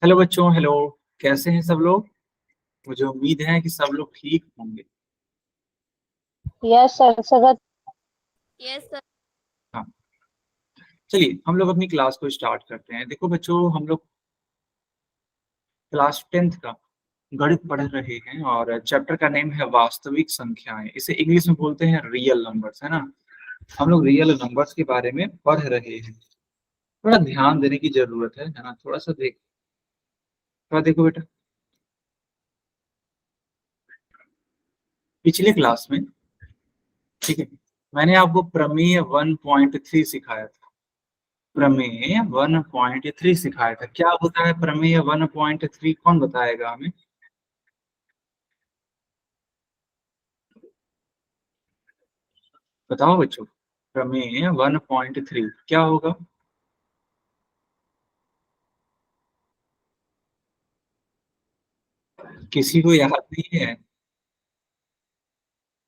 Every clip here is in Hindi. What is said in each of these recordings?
हेलो बच्चों, हेलो। कैसे हैं सब लोग? मुझे उम्मीद है कि सब लोग ठीक होंगे। Yes sir Sagat. Yes sir. हाँ, चलिए हम लोग अपनी क्लास को स्टार्ट करते हैं। देखो बच्चों, हम लोग क्लास 10th का गणित पढ़ रहे हैं और चैप्टर का नेम है वास्तविक संख्याएं। इसे इंग्लिश में बोलते हैं रियल नंबर्स, है ना। हम लोग रियल नंबर्स के बारे में पढ़ रहे हैं। थोड़ा ध्यान देने की जरूरत है ना। थोड़ा देखो बेटा, पिछले क्लास में, ठीक है, मैंने आपको प्रमेय 1.3 सिखाया था। प्रमेय 1.3 सिखाया था। क्या होता है प्रमेय 1.3? कौन बताएगा हमें? बताओ बच्चों, प्रमेय 1.3 क्या होगा? किसी को याद नहीं है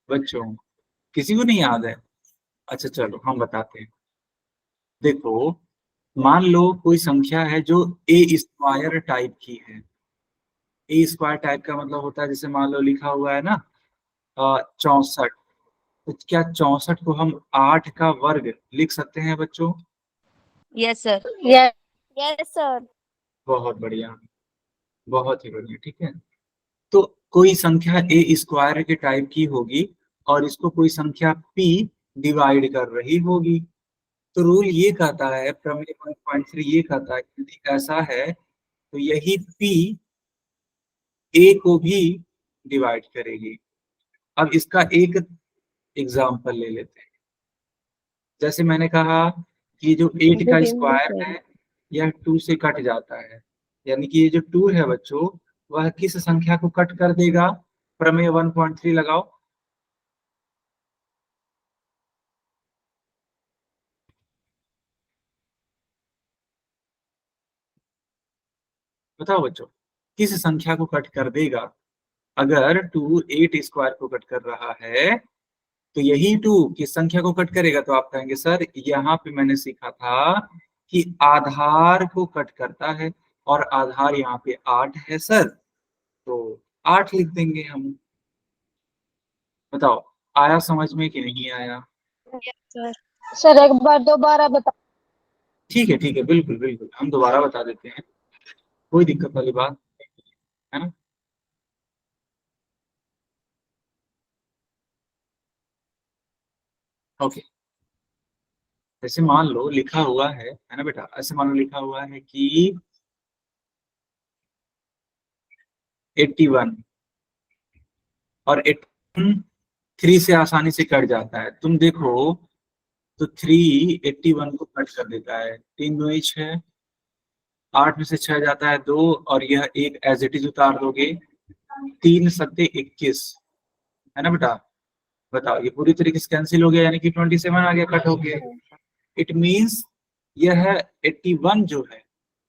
बच्चों? किसी को नहीं याद है? अच्छा चलो हम बताते हैं। देखो, मान लो कोई संख्या है जो ए स्क्वायर टाइप की है। ए स्क्वायर टाइप का मतलब होता है, जैसे मान लो लिखा हुआ है ना 64। तो क्या 64 को हम 8 का वर्ग लिख सकते हैं बच्चों? Yes sir. Yes yes sir. बहुत बढ़िया, बहुत ही बढ़िया, ठीक है। तो कोई संख्या ए स्क्वायर के टाइप की होगी और इसको कोई संख्या पी डिवाइड कर रही होगी। तो रूल ये कहता है, प्रमेय 1.3 ये कहता है कि यदि ऐसा है तो यही पी ए को भी डिवाइड करेगी। अब इसका एक एग्जाम्पल ले लेते हैं। जैसे मैंने कहा कि जो 8 का स्क्वायर है यह 2 से कट जाता है, यानी कि ये जो 2 है बच्चों, वह किस संख्या को कट कर देगा? प्रमेय 1.3 लगाओ। बताओ बच्चों, किस संख्या को कट कर देगा? अगर 2 8 स्क्वायर को कट कर रहा है तो यही 2 किस संख्या को कट करेगा? तो आप कहेंगे सर यहाँ पे मैंने सीखा था कि आधार को कट करता है, और आधार यहाँ पे 8 है सर, तो 8 लिख देंगे हम। बताओ, आया समझ में कि नहीं आया? सर। सर एक बार दोबारा बता। ठीक है, बिल्कुल बिल्कुल, हम दोबारा बता देते हैं। कोई दिक्कत वाली बात है ना। ओके, ऐसे मान लो लिखा हुआ है ना बेटा, ऐसे मान लो लिखा हुआ है कि 81, और 3 से आसानी से कट जाता है। तुम देखो, तो 3 81 को कट कर देता है। 3 2 6, 8 में से 6 जाता है 2, और यह एक एज इट इज उतार दोगे। 3 सत्ते 21, है ना बेटा। बताओ, ये पूरी तरीके से कैंसिल हो गया, यानी कि 27 आ गया, कट हो गया। इट मीन्स यह 81 जो है,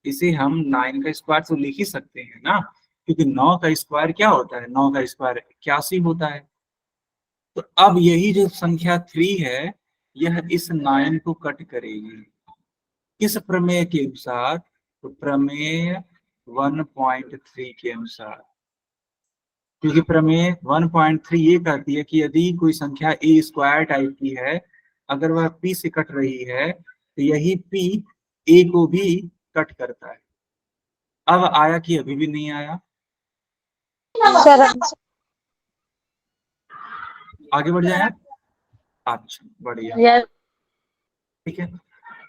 इसे हम 9 का स्क्वायर तो लिख ही सकते हैं ना, क्योंकि 9 का स्क्वायर क्या होता है? 9 का स्क्वायर 81 होता है। तो अब यही जो संख्या 3 है, यह इस 9 को कट करेगी। किस प्रमेय के अनुसार? तो प्रमेय 1.3 के अनुसार। क्योंकि प्रमेय 1.3 ये कहती है कि यदि कोई संख्या ए स्क्वायर टाइप की है, अगर वह पी से कट रही है तो यही पी ए को भी कट करता है। अब आया कि अभी भी नहीं आया? सर आगे बढ़ जाए। अच्छा बढ़िया, यस ठीक है।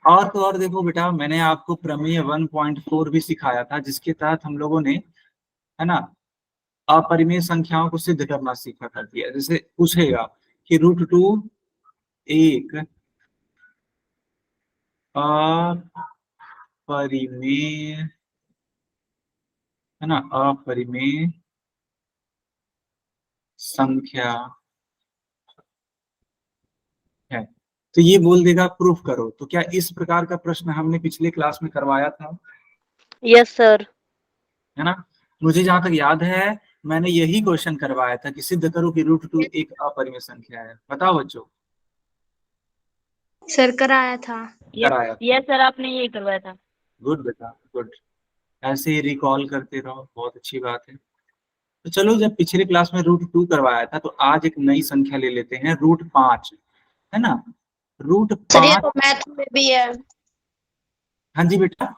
और तो और देखो बेटा, मैंने आपको प्रमेय 1.4 भी सिखाया था, जिसके तहत हम लोगों ने, है ना, अपरिमेय संख्याओं को सिद्ध करना सीखा कर दिया। जैसे पूछेगा कि √2 एक अपरिमेय, है ना, अपरिमेय संख्या है, तो ये बोल देगा प्रूफ करो। तो क्या इस प्रकार का प्रश्न हमने पिछले क्लास में करवाया था? Yes sir. है ना। मुझे जहां तक याद है, मैंने यही क्वेश्चन करवाया था कि सिद्ध करो कि √2 एक अपरिमेय संख्या है। बताओ बच्चों। सर कराया था। कराया था। यस सर, आपने यही करवाया था। गुड बेटा, गुड, ऐसे ही रिकॉल करते रहो, बहुत अच्छी बात है। तो चलो, जब पिछले क्लास में √2 करवाया था, तो आज एक नई संख्या ले लेते हैं, √5, है ना। रूट सर ये पांच तो मैथ में भी है। हाँ जी बेटा,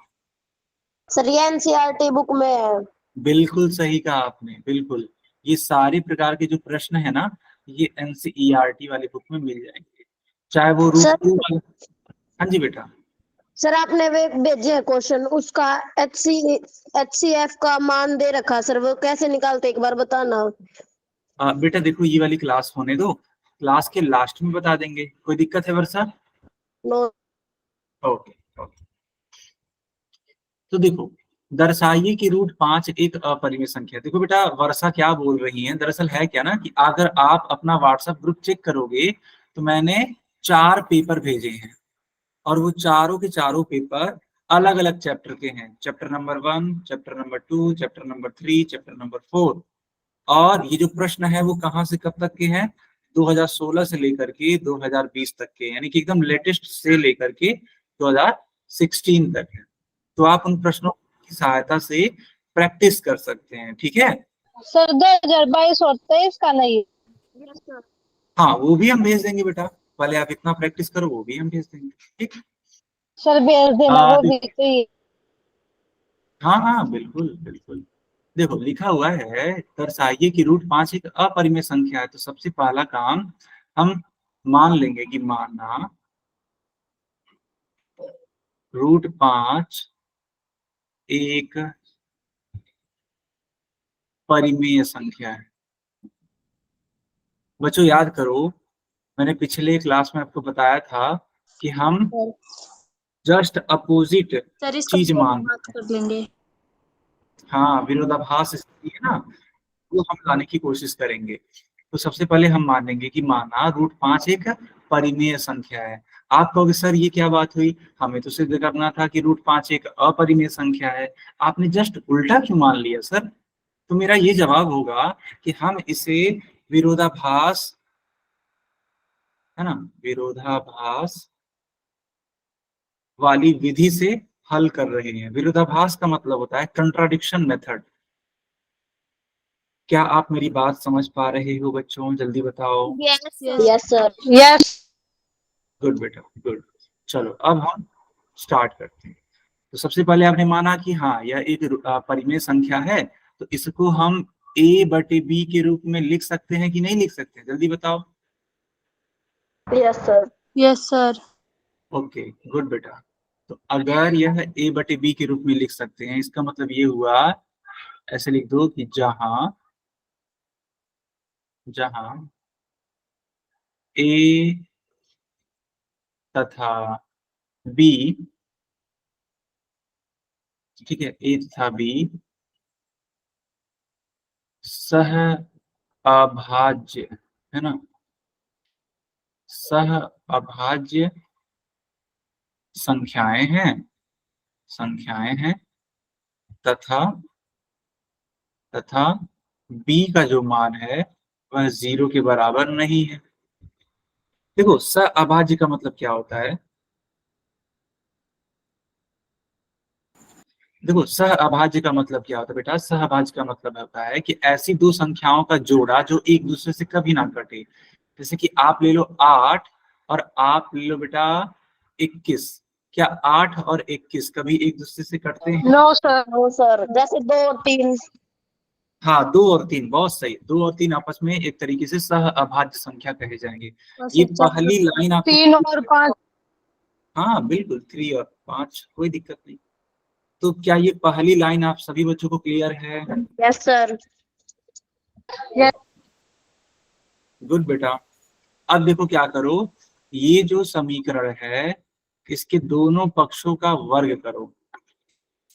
सर ये एनसीईआरटी बुक में है। बिल्कुल सही कहा आपने, बिल्कुल। ये सारे प्रकार के जो प्रश्न है ना, ये एनसीईआरटी वाली बुक में मिल जाएंगे, चाहे वो रूट सर टू वाला। हाँ जी बेटा। सर आपने वे भेजे हैं क्वेश्चन, उसका एचसीएफ का मान दे रखा, सर वो कैसे निकालते एक बार बताना। बेटा देखो, ये वाली क्लास होने दो, क्लास के लास्ट में बता देंगे, कोई दिक्कत है वर्षा? नो। Okay okay. तो देखो, दर्शाइए कि √5 एक अपरिमेय संख्या है। देखो बेटा, वर्षा क्या बोल रही है, दरअसल है क्या ना, कि अगर आप अपना व्हाट्सएप ग्रुप चेक करोगे, तो मैंने 4 पेपर भेजे हैं, और वो चारों के चारों पेपर अलग अलग चैप्टर के हैं। Chapter number 1, chapter number 2, chapter number 3, chapter number 4। और ये जो प्रश्न है वो कहाँ से कब तक के हैं? 2016 से लेकर के 2020 तक के, यानी कि एकदम लेटेस्ट से लेकर के 2016 तक है। तो आप उन प्रश्नों की सहायता से प्रैक्टिस कर सकते हैं, ठीक है। सर 2022 और 23 का नहीं। हाँ, वो भी हम भेज देंगे बेटा, पहले आप इतना प्रैक्टिस करो, वो भी हम भेज देंगे, ठीक। सर भेज देना वो भी देखिए, चाहिए। हाँ हाँ, बिल्कुल बिल्कुल। देखो, लिखा हुआ है, दर्शाइए कि √5 एक अपरिमेय संख्या है। तो सबसे पहला काम हम मान लेंगे कि माना √5 एक परिमेय संख्या है। बच्चों याद करो, मैंने पिछले क्लास में आपको बताया था कि हम जस्ट अपोजिट सर इसका चीज मान बात रहे हैं। कर लेंगे। हाँ, विरोधाभास स्थिति है ना, वो हम लाने की कोशिश करेंगे। तो सबसे पहले हम मानेंगे कि माना √5 एक परिमेय संख्या है। आप कहोगे सर ये क्या बात हुई, हमें तो सिद्ध करना था कि √5 एक अपरिमेय संख्या है, आपने जस्ट उल्टा क्यों मान लिया सर? तो मेरा ये जवाब होगा कि हम इसे विरोधाभास, है ना, विरोधाभास वाली विधि से हल कर रहे हैं। विरोधाभास का मतलब होता है कंट्राडिक्शन मेथड। क्या आप मेरी बात समझ पा रहे हो बच्चों? जल्दी बताओ। Yes sir. यस। गुड बेटा, गुड। चलो, अब हम स्टार्ट करते हैं। तो सबसे पहले आपने माना कि हाँ, यह एक परिमेय संख्या है, तो इसको हम a/b के रूप में लिख सकते हैं कि नहीं लिख सकते? जल्दी बताओ। Yes sir. Yes sir. Okay, good बेटा। तो अगर यह a/b के रूप में लिख सकते हैं, इसका मतलब ये हुआ, ऐसे लिख दो कि जहां जहां a तथा b, ठीक है, a तथा b सह अभाज्य, है ना, सह अभाज्य संख्याएं हैं तथा तथा b का जो मान है वह 0 के बराबर नहीं है। देखो, सह अभाज्य का मतलब क्या होता है? देखो, सह अभाज्य का मतलब क्या होता है बेटा? सह अभाज्य का मतलब होता है कि ऐसी दो संख्याओं का जोड़ा जो एक दूसरे से कभी ना कटे। जैसे कि आप ले लो 8 और आप ले लो बेटा 21। क्या 8 और 21 कभी एक दूसरे से कटते हैं? No sir. नो सर, जैसे 2 और 3। हाँ, 2 और 3, बहुत सही। 2 और 3 आपस में एक तरीके से सह अभाज्य संख्या कहे जाएंगे। ये पहली लाइन आपको, 3 और 5। हाँ बिल्कुल, 3 और 5, कोई दिक्कत नहीं। तो क्या ये पहली लाइन आप सभी बच्चों को क्लियर है? Yes sir. यस। गुड बेटा। अब देखो क्या करो, ये जो समीकरण है, इसके दोनों पक्षों का वर्ग करो,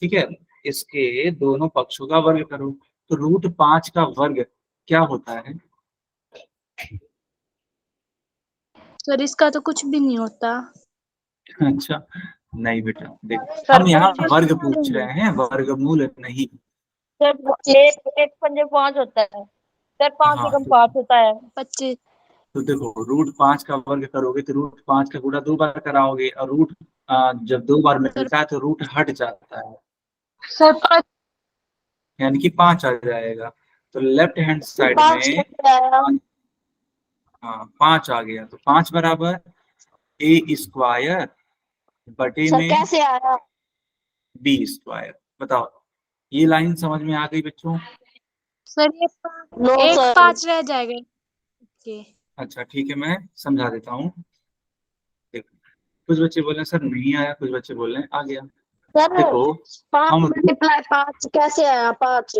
ठीक है। इसके दोनों पक्षों का वर्ग करो। तो √5 का वर्ग क्या होता है? सर इसका तो कुछ भी नहीं होता। अच्छा, नहीं बेटा, देखो सर हम यहाँ वर्ग पूछ रहे हैं, वर्गमूल नहीं। सर एक पंजे 5 होता है। सर 5 हाँ, एकम 5 होता है। 25। तो देखो, √5 का वर्ग करोगे तो √5 का गुणा 2 बार कराओगे, और जब 2 बार सर मिलता है तो रूट हट जाता है। सर पाँच। यानी कि 5 आ जाएगा। तो लेफ्ट हैंड साइड पाँच में कैसे आया? हाँ 5 आ गया, तो 5 बराबर ए स्क्वायर बटे सर में कैसे आया? B square. बताओ, ये लाइन समझ में आ गई बच्चों? सर ये नो एक सर। 5 रह जाएगा। ओके। अच्छा ठीक है, मैं समझा देता हूँ। देखो, कुछ बच्चे बोले सर नहीं आया, कुछ बच्चे बोल रहे हैं आ गया। सर देखो 5 हम मल्टीप्लाई 5 कैसे आया? 5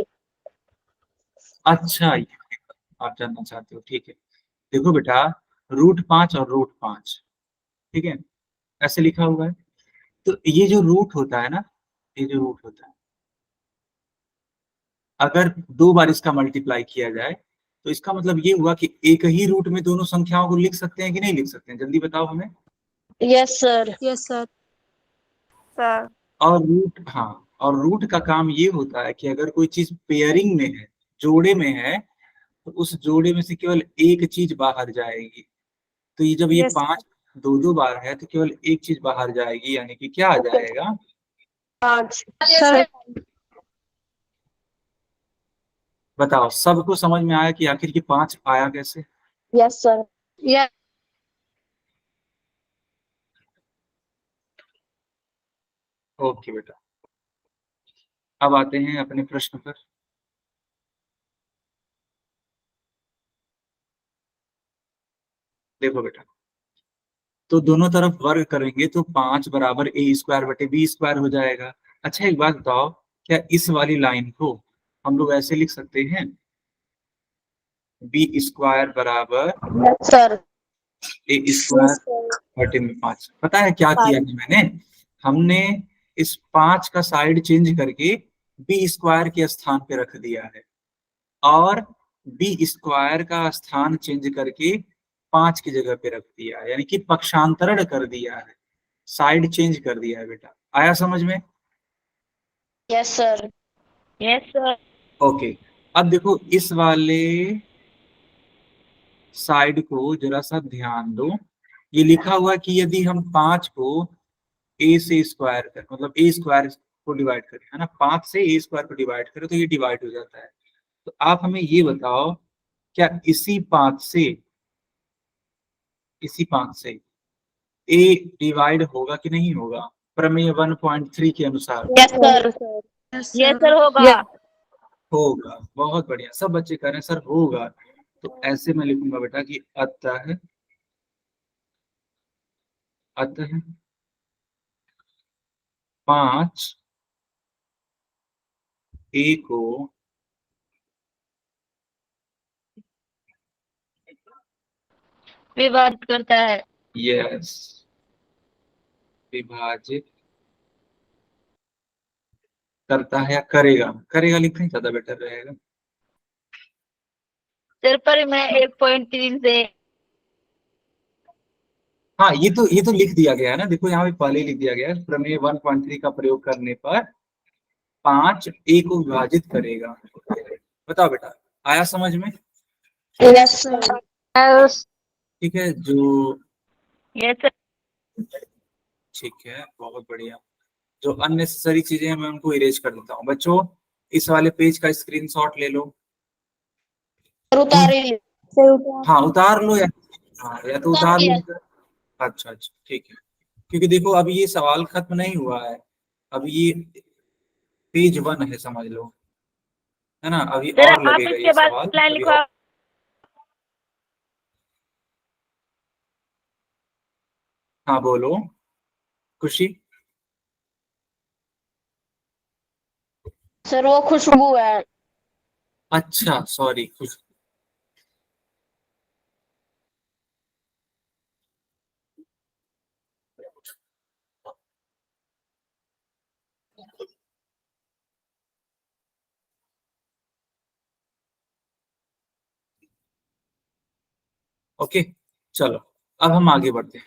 अच्छा ये आप जानना चाहते हो, ठीक है। देखो बेटा, √5 और √5, ठीक है, ऐसे लिखा हुआ है। तो ये जो रूट होता है ना, ये जो रूट होता है, अगर 2 बार इसका मल्टीप्लाई किया जाए तो इसका मतलब ये हुआ कि एक ही रूट में दोनों संख्याओं को लिख सकते हैं कि नहीं लिख सकते हैं? जल्दी बताओ हमें। Yes sir. Yes sir. Sir और रूट, हाँ, और रूट का काम ये होता है कि अगर कोई चीज पेयरिंग में है, जोड़े में है, तो उस जोड़े में से केवल एक चीज बाहर जाएगी। तो ये जब ये यस 5 2 बार है तो केवल एक चीज बाहर जाएगी, यानी कि क्या आ ओके। जाएगा? 5 सर। बताओ, सबको समझ में आया कि आखिर की 5 आया कैसे? Yes sir. यस। ओके बेटा, अब आते हैं अपने प्रश्न पर। देखो बेटा, तो दोनों तरफ वर्ग करेंगे तो 5 बराबर ए स्क्वायर बटे बी स्क्वायर हो जाएगा। अच्छा एक बात बताओ, क्या इस वाली लाइन को हम लोग ऐसे लिख सकते हैं, बी स्क्वायर बराबर यस सर। ए स्क्वायर बटे में 5? पता है क्या किया है मैंने? हमने इस 5 का साइड चेंज करके बी स्क्वायर के स्थान पे रख दिया है, और बी स्क्वायर का स्थान चेंज करके 5 की जगह पे रख दिया है, यानी कि पक्षांतरण कर दिया है, साइड चेंज कर दिया है। बेटा आया समझ में? Yes sir. Yes sir okay, अब देखो इस वाले साइड को जरा सा ध्यान दो। ये लिखा हुआ कि यदि हम 5 को ए से स्क्वायर कर, मतलब ए स्क्वायर को डिवाइड करें, है ना, 5 से ए स्क्वायर को डिवाइड करें तो ये डिवाइड हो जाता है। तो आप हमें ये बताओ, क्या इसी 5 से ए डिवाइड होगा कि नहीं होगा, प्रमेय 1.3 के अनुसार? Yes sir. Yes yes sir. Sir होगा। होगा, बहुत बढ़िया, सब बच्चे कह रहे हैं सर होगा। तो ऐसे मैं लिखूंगा बेटा कि अतः अतः 5 ए को विभाजित करता है। यस विभाजित करता है, या करेगा, करेगा लिखना ही ज्यादा बेटर रहेगा। सर पर मैं 1.3 से हाँ ये तो लिख दिया गया है ना, देखो यहाँ पे पहले ही लिख दिया गया है, प्रमेय 1.3 का प्रयोग करने पर 5 ए को विभाजित करेगा। बताओ बेटा, आया समझ में? Yes sir. यस ठीक है, जो सर ठीक है, बहुत बढ़िया। जो अननेसेसरी चीजें हैं मैं उनको इरेज कर देता हूँ। बच्चों इस वाले पेज का स्क्रीनशॉट ले लो। उतारे लिए। हाँ उतार लो, या हाँ या तो उतार उतार लो। दिया। अच्छा अच्छा ठीक है, क्योंकि देखो अभी ये सवाल खत्म नहीं हुआ है, अभी ये पेज 1 है समझ लो, है ना, अभी सर और आप लगेगा ये इसके बाद सवाल लाइन अभी लिखवा। और। हाँ बोलो खुशी। सर वो खुशबू है। अच्छा सॉरी खुशी। ओके चलो, अब हम आगे बढ़ते हैं।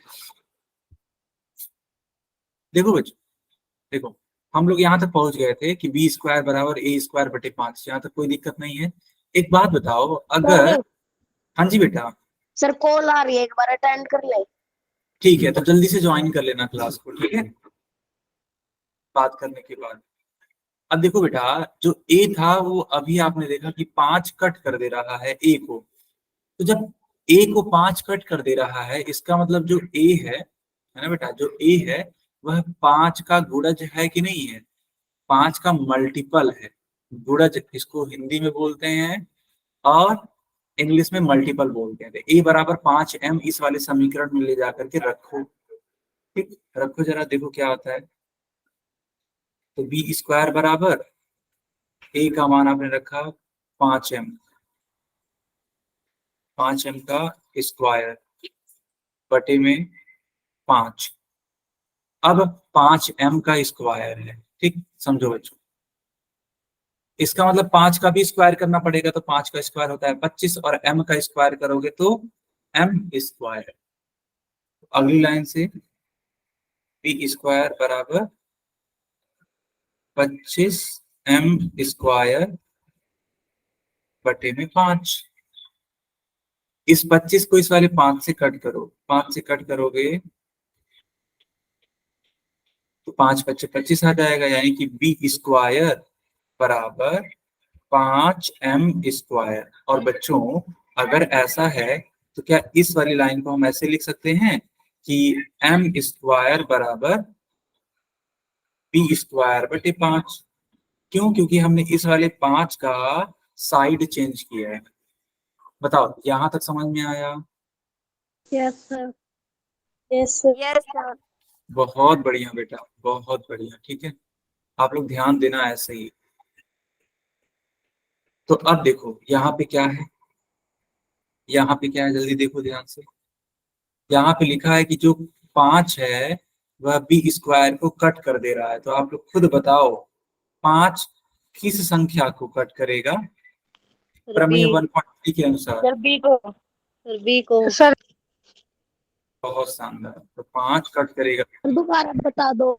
देखो बच्चों, देखो हम लोग यहाँ तक पहुंच गए थे कि बी स्क्वायर बराबर ए स्क्वायर बटे 5, यहाँ तक कोई दिक्कत नहीं है। एक बात बताओ, अगर, सर हाँ जी बेटा, सर कॉल आ रही है, एक बार अटेंड कर ले। ठीक है, तो जल्दी से ज्वाइन कर लेना क्लास को, ठीक है, बात करने के बाद। अब देखो बेटा, जो ए था वो अभी आपने देखा कि 5 कट कर दे रहा है ए को। तो जब ए को 5 कट कर दे रहा है, इसका मतलब जो ए है ना बेटा, जो ए है वह 5 का गुणज है कि नहीं है, 5 का मल्टीपल है। गुणज इसको हिंदी में बोलते हैं और इंग्लिश में मल्टीपल बोलते हैं। ए बराबर 5m इस वाले समीकरण में ले जाकर के रखो। ठीक, रखो जरा, देखो क्या आता है। तो बी स्क्वायर बराबर ए का मान आपने रखा 5m, 5m का स्क्वायर बटे में 5। अब 5m का स्क्वायर है, ठीक, समझो बच्चों। इसका मतलब 5 का भी स्क्वायर करना पड़ेगा, तो 5 का स्क्वायर होता है 25 और m का स्क्वायर करोगे तो m स्क्वायर। अगली लाइन से बी स्क्वायर बराबर 25m स्क्वायर बटे में 5। इस 25 को इस वाले 5 से कट करो, 5 से कट करोगे तो 5 25 25 आ जाएगा, यानी कि बी स्क्वायर बराबर 5m स्क्वायर। और बच्चों अगर ऐसा है तो क्या इस वाली लाइन को हम ऐसे लिख सकते हैं कि m स्क्वायर बराबर बी स्क्वायर बटे 5। क्यों? क्योंकि हमने इस वाले 5 का साइड चेंज किया है। बताओ, यहां तक समझ में आया? Yes sir. Yes sir. Yes sir. बहुत बढ़िया बेटा, बहुत बढ़िया। ठीक है, आप लोग ध्यान देना ऐसे ही। तो अब देखो यहाँ पे क्या है, यहाँ पे क्या है, जल्दी देखो ध्यान से। यहाँ पे लिखा है कि जो 5 है वह बी स्क्वायर को कट कर दे रहा है। तो आप लोग खुद बताओ 5 किस संख्या को कट करेगा प्रमेय 1.3 के अनुसार? सर बी को। सर बी को। सर बहुत शानदार। तो 5 कट करेगा। दोबारा बता दो।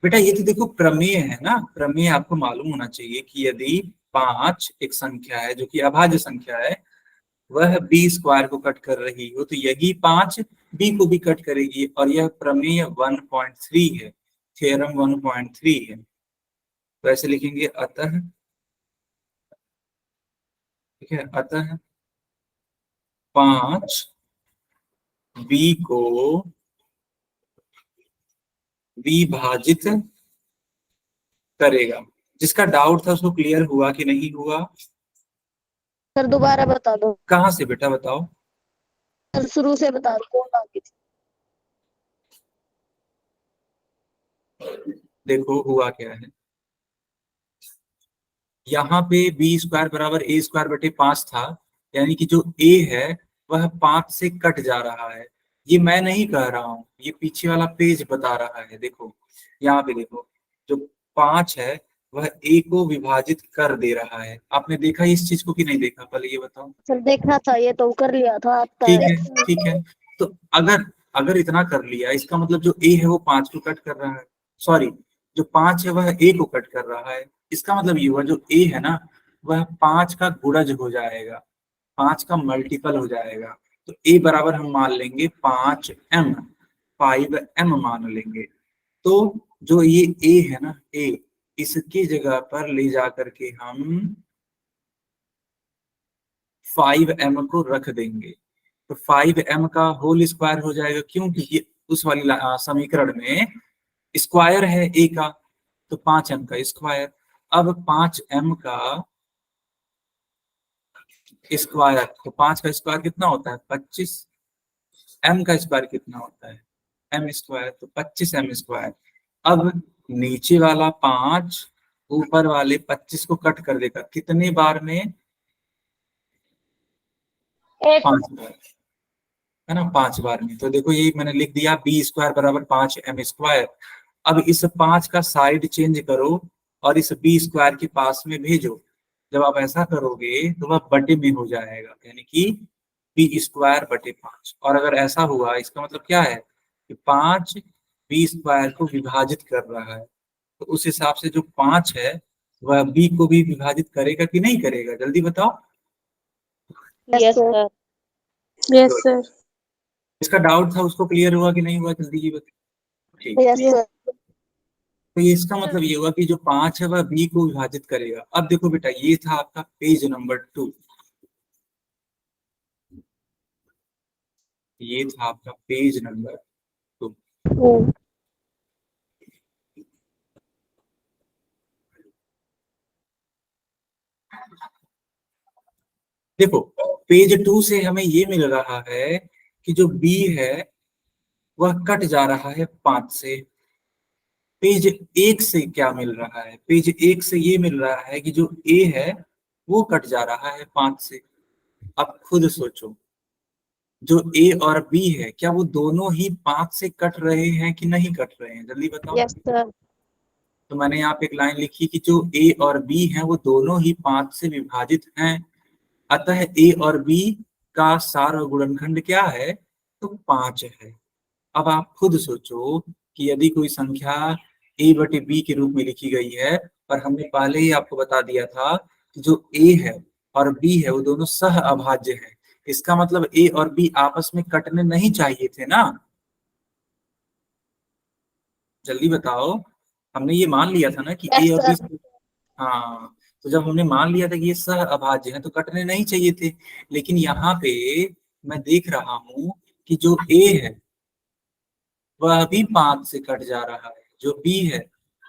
बेटा ये तो देखो प्रमेय है ना, प्रमेय आपको मालूम होना चाहिए कि यदि 5 एक संख्या है जो कि अभाज्य संख्या है, वह बी स्क्वायर को कट कर रही हो, तो यही 5 बी को भी कट करेगी। और यह प्रमेय 1.3 है, थ्योरम 1.3 है। तो ऐसे लिखेंगे, अतः, ठीक है, अतः 5 बी को विभाजित करेगा। जिसका डाउट था उसको क्लियर हुआ कि नहीं हुआ? सर दोबारा बता दो। कहाँ से बेटा बताओ? सर शुरू से बता दो। कौन आगे थी? देखो हुआ क्या है, यहाँ पे बी स्क्वायर बराबर ए स्क्वायर बटे 5 था, यानी कि जो ए है वह 5 से कट जा रहा है। ये मैं नहीं कह रहा हूँ, ये पीछे वाला पेज बता रहा है। देखो यहाँ पे देखो, जो 5 है वह ए को विभाजित कर दे रहा है। आपने देखा इस चीज को कि नहीं देखा, पहले ये बताओ। सर देखा था, ये तो कर लिया था, आता ठीक है। है, ठीक है। तो अगर अगर इतना कर लिया, इसका मतलब जो ए है वो 5 को कट कर रहा है। सॉरी, जो 5 है वह ए को कट कर रहा है। इसका मतलब ये हुआ जो ए है ना वह 5 का गुणज हो जाएगा, 5 का मल्टीपल हो जाएगा। तो ए बराबर हम मान लेंगे 5m, 5m मान लेंगे। तो जो ये ए है ना, ए, इसकी जगह पर ले जा करके हम 5m को रख देंगे। तो 5m का होल स्क्वायर हो जाएगा। क्यों? क्योंकि उस वाली समीकरण में स्क्वायर है ए का, तो 5m का स्क्वायर। अब 5m का स्क्वायर, तो 5 का स्क्वायर कितना होता है? 25। m का स्क्वायर कितना होता है? m स्क्वायर, तो 25m स्क्वायर। अब नीचे वाला 5 ऊपर वाले 25 को कट कर देगा, कितने बार में? एक 5 बार, है ना, 5 बार में। तो देखो ये मैंने लिख दिया बी स्क्वायर बराबर 5m स्क्वायर। अब इस 5 का साइड चेंज करो और इस बी स्क्वायर के पास में भेजो। जब आप ऐसा करोगे तो वह बटे में हो जाएगा, यानी कि बी स्क्वायर बटे 5। और अगर ऐसा हुआ इसका मतलब क्या है कि 5 बी स्क्वायर को विभाजित कर रहा है। तो उस हिसाब से जो 5 है वह बी को भी विभाजित करेगा कि नहीं करेगा, जल्दी बताओ। Yes sir. Yes sir. इसका डाउट था उसको क्लियर हुआ कि नहीं हुआ, जल्दी ये बताओ। ठीक, यस सर। तो ये इसका मतलब ये हुआ कि जो 5 है वह बी को विभाजित करेगा। अब देखो बेटा, ये था आपका पेज नंबर 2, ये था आपका पेज नंबर 2। देखो पेज 2 से हमें ये मिल रहा है कि जो बी है वह कट जा रहा है 5 से। पेज 1 से क्या मिल रहा है? पेज 1 से ये मिल रहा है कि जो ए है वो कट जा रहा है 5 से। अब खुद सोचो, जो ए और बी है क्या वो दोनों ही 5 से कट रहे हैं कि नहीं कट रहे हैं? जल्दी बताओ। Yes sir. तो मैंने यहाँ पे एक लाइन लिखी कि जो ए और बी हैं वो दोनों ही 5 से विभाजित हैं, अतः ए और बी का सार और गुणनखंड क्या है? तो 5 है। अब आप खुद सोचो कि यदि कोई संख्या a बटे b के रूप में लिखी गई है, और हमने पहले ही आपको बता दिया था कि जो a है और b है वो दोनों सह अभाज्य है, इसका मतलब a और b आपस में कटने नहीं चाहिए थे ना। जल्दी बताओ, हमने ये मान लिया था ना कि a यस और b। सर। हाँ, तो जब हमने मान लिया था कि ये सह अभाज्य है तो कटने नहीं चाहिए थे। लेकिन यहाँ पे मैं देख रहा हूं कि जो a है वह भी 5 से कट जा रहा है, जो बी है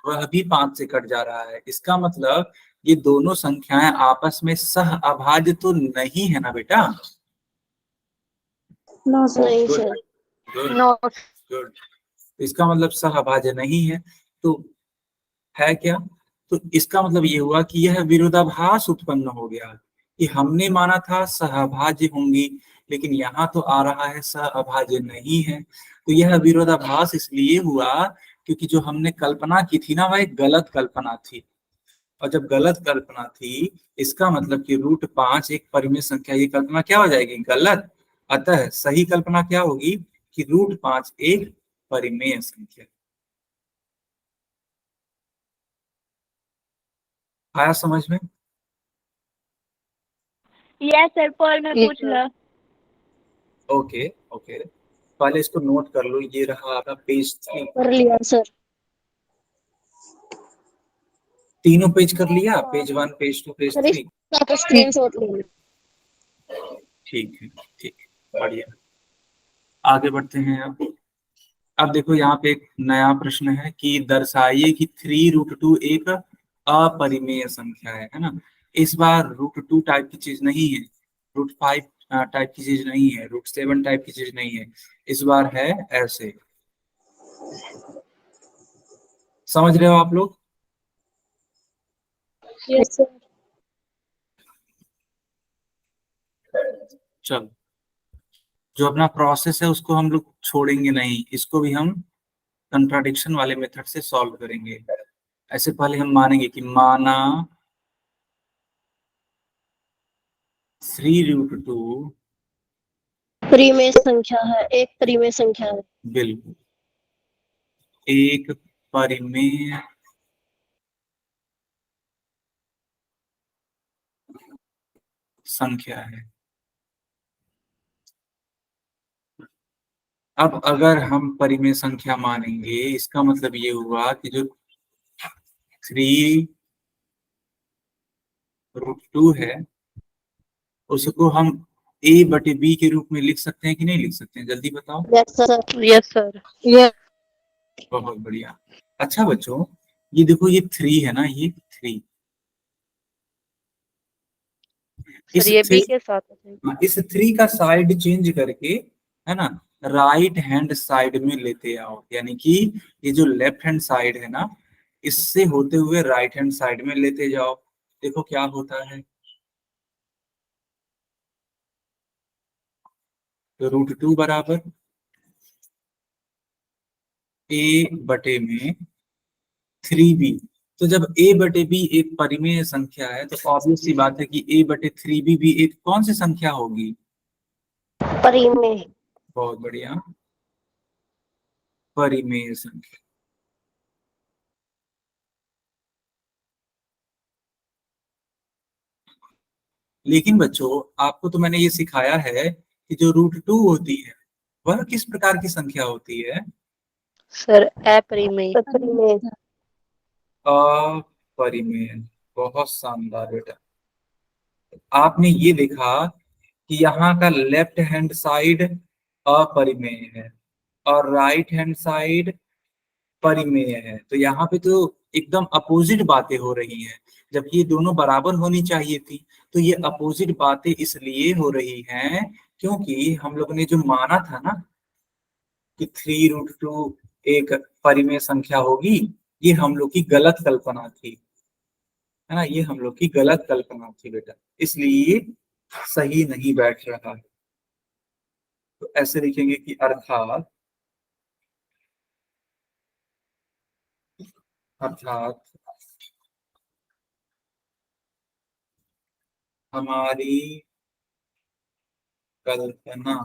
वह भी 5 से कट जा रहा है। इसका मतलब ये दोनों संख्याएं आपस में सह अभाज्य तो नहीं है ना बेटा? No sir. नहीं good sir. Good no good. इसका मतलब सह अभाज्य नहीं है, तो है क्या? तो इसका मतलब ये हुआ कि यह विरोधाभास उत्पन्न हो गया कि हमने माना था सहअभाज्य होंगी, लेकिन यहाँ तो आ रहा है सहअभाज्य नहीं है। तो यह विरोधाभास इसलिए हुआ क्योंकि जो हमने कल्पना की थी ना वह एक गलत कल्पना थी, और जब गलत कल्पना थी इसका मतलब कि √5 एक परिमेय संख्या, ये कल्पना क्या हो जाएगी? गलत। अतः सही कल्पना क्या होगी कि √5 एक परिमेय संख्या। आया समझ में? यस सर, पॉल में पूछ लो। ओके ओके, पहले इसको नोट कर लो, ये रहा आपका पेज 3। कर लिया सर। तीनों पेज कर लिया? Page 1, page 2, page sir 3। इसका स्क्रीनशॉट ले लो। ठीक है, ठीक है, बढ़िया। आगे बढ़ते हैं। अब देखो यहाँ पे एक नया प्रश्न है कि दर्शाइए कि 3√2 एक अपरिमेय संख्या है ना। इस बार √2 टाइप की चीज नहीं है, √5 टाइप की चीज नहीं है, √7 टाइप की चीज नहीं है। इस बार है ऐसे। समझ रहे हो आप लोग? Yes sir. चलो, जो अपना प्रोसेस है उसको हम लोग छोड़ेंगे नहीं, इसको भी हम कंट्राडिक्शन वाले मेथड से सॉल्व करेंगे। ऐसे पहले हम मानेंगे कि माना 3√2 परिमेय संख्या है, एक परिमेय संख्या है। बिल्कुल एक परिमेय संख्या है। अब अगर हम परिमेय संख्या मानेंगे इसका मतलब ये हुआ कि जो 3√2 है उसको हम a बटे b के रूप में लिख सकते हैं कि नहीं लिख सकते हैं? जल्दी बताओ। Yes sir. Yes sir. Yes बहुत बढ़िया। अच्छा बच्चों, ये देखो ये 3 है ना, ये 3, सर, ये बी के साथ है। इस 3 का साइड चेंज करके, है ना, राइट हैंड साइड में लेते आओ, यानी कि ये जो लेफ्ट हैंड साइड है ना इससे होते हुए राइट हैंड साइड में लेते जाओ। देखो क्या होता है। तो √2 बराबर a बटे में 3b। तो जब a बटे b एक परिमेय संख्या है तो ऑब्वियस सी बात है कि a बटे 3b भी एक कौन सी संख्या होगी? परिमेय। बहुत बढ़िया, परिमेय संख्या। लेकिन बच्चों आपको तो मैंने ये सिखाया है कि जो √2 होती है वह किस प्रकार की संख्या होती है? सर, अपरिमेय। परिमेय। अपरिमेय। बहुत शानदार बेटा। आपने ये देखा कि यहाँ का लेफ्ट हैंड साइड अपरिमेय है और राइट हैंड साइड परिमेय है, तो यहाँ पे तो एकदम अपोजिट बातें हो रही हैं, जबकि ये दोनों बराबर होनी चाहिए थी। तो ये अपोजिट बातें इसलिए हो रही हैं क्योंकि हम लोगों ने जो माना था ना कि 3√2 एक परिमेय संख्या होगी, ये हम लोग की गलत कल्पना थी, है ना, ये हम लोग की गलत कल्पना थी बेटा, इसलिए सही नहीं बैठ रहा है। तो ऐसे लिखेंगे कि अर्थात अर्थात हमारी कल्पना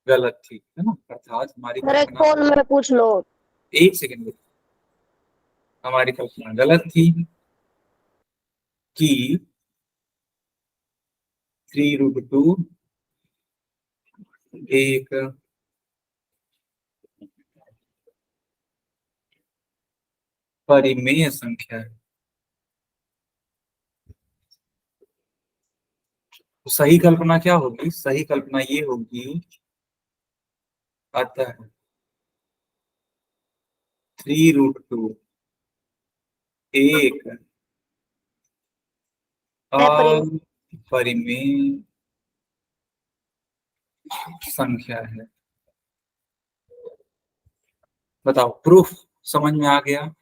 गलत थी, है ना, अर्थात हमारी सर एक कल्पना, कॉल में पूछ लो। एक सेकंड, हमारी कल्पना गलत थी कि 3√2 एक परिमेय संख्या है। तो सही कल्पना क्या होगी? सही कल्पना ये होगी, अतः 3√2 एक अपरिमेय संख्या है। बताओ, प्रूफ समझ में आ गया?